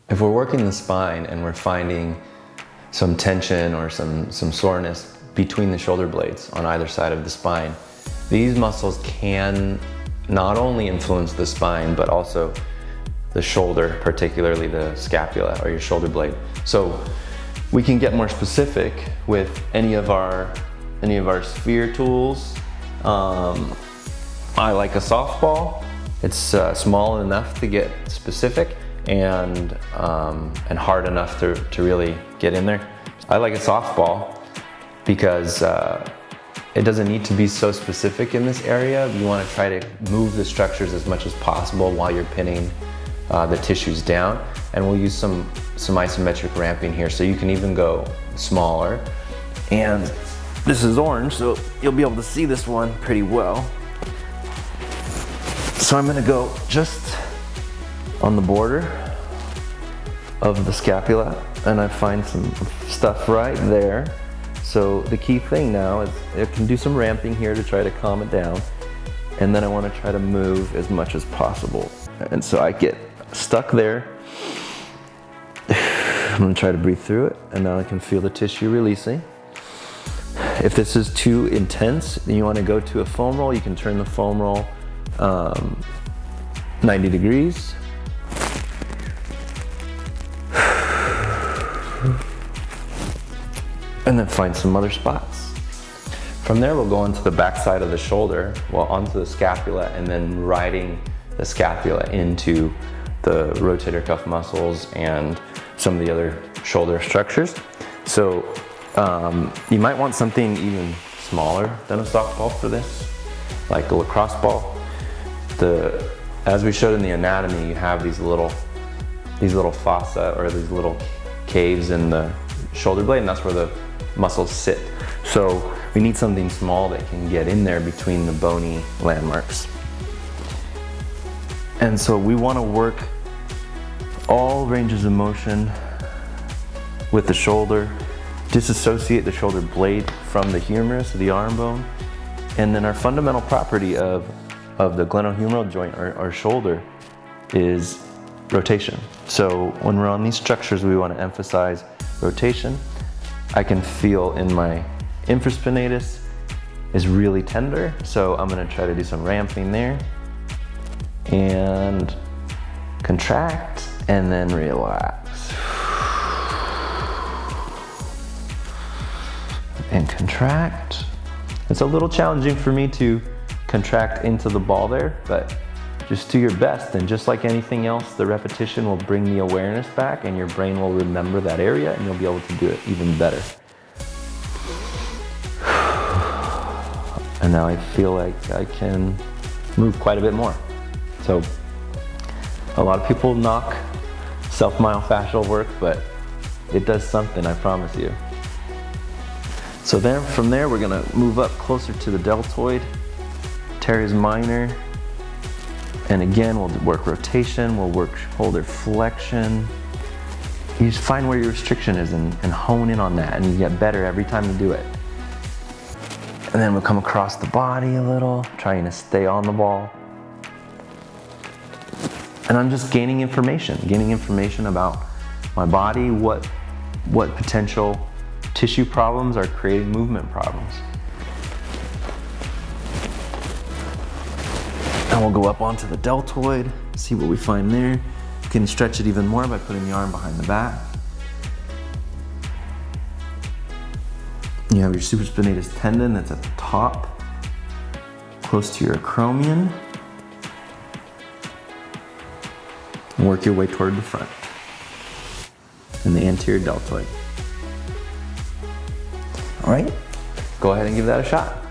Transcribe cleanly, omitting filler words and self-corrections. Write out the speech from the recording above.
If we're working the spine and we're finding some tension or some soreness between the shoulder blades on either side of the spine, these muscles can not only influence the spine, but also the shoulder, particularly the scapula or your shoulder blade. So we can get more specific with any of our sphere tools. I like a softball. It's small enough to get specific and hard enough to really get in there. I like a softball because it doesn't need to be so specific in this area. You want to try to move the structures as much as possible while you're pinning the tissues down. And we'll use some isometric ramping here, so you can even go smaller. And this is orange, so you'll be able to see this one pretty well. So I'm gonna go just on the border of the scapula, and I find some stuff right there. So the key thing now is I can do some ramping here to try to calm it down, and then I want to try to move as much as possible. And so I get stuck there. I'm gonna try to breathe through it, and now I can feel the tissue releasing. If this is too intense and you want to go to a foam roll, you can turn the foam roll 90 degrees. And then find some other spots. From there, we'll go onto the back side of the shoulder, well, onto the scapula, and then riding the scapula into the rotator cuff muscles and some of the other shoulder structures. So you might want something even smaller than a softball for this, like a lacrosse ball. As we showed in the anatomy, you have these little fossa, or these little caves in the shoulder blade, and that's where the muscles sit. So we need something small that can get in there between the bony landmarks. And so we want to work all ranges of motion with the shoulder, disassociate the shoulder blade from the humerus, the arm bone, and then our fundamental property of the glenohumeral joint, our shoulder, is rotation. So when we're on these structures, we want to emphasize rotation. I can feel in my infraspinatus is really tender, so I'm going to try to do some ramping there and contract and then relax and contract. It's a little challenging for me to contract into the ball there, but just do your best, and just like anything else, the repetition will bring the awareness back and your brain will remember that area and you'll be able to do it even better. And now I feel like I can move quite a bit more. So a lot of people knock self-myofascial work, but it does something, I promise you. So then from there, we're gonna move up closer to the deltoid, teres minor. And again, we'll work rotation, we'll work shoulder flexion. You just find where your restriction is and hone in on that, and you get better every time you do it. And then we'll come across the body a little, trying to stay on the ball. And I'm just gaining information about my body, what potential tissue problems are creating movement problems. And we'll go up onto the deltoid, see what we find there. You can stretch it even more by putting the arm behind the back. You have your supraspinatus tendon that's at the top, close to your acromion. And work your way toward the front and the anterior deltoid. All right, go ahead and give that a shot.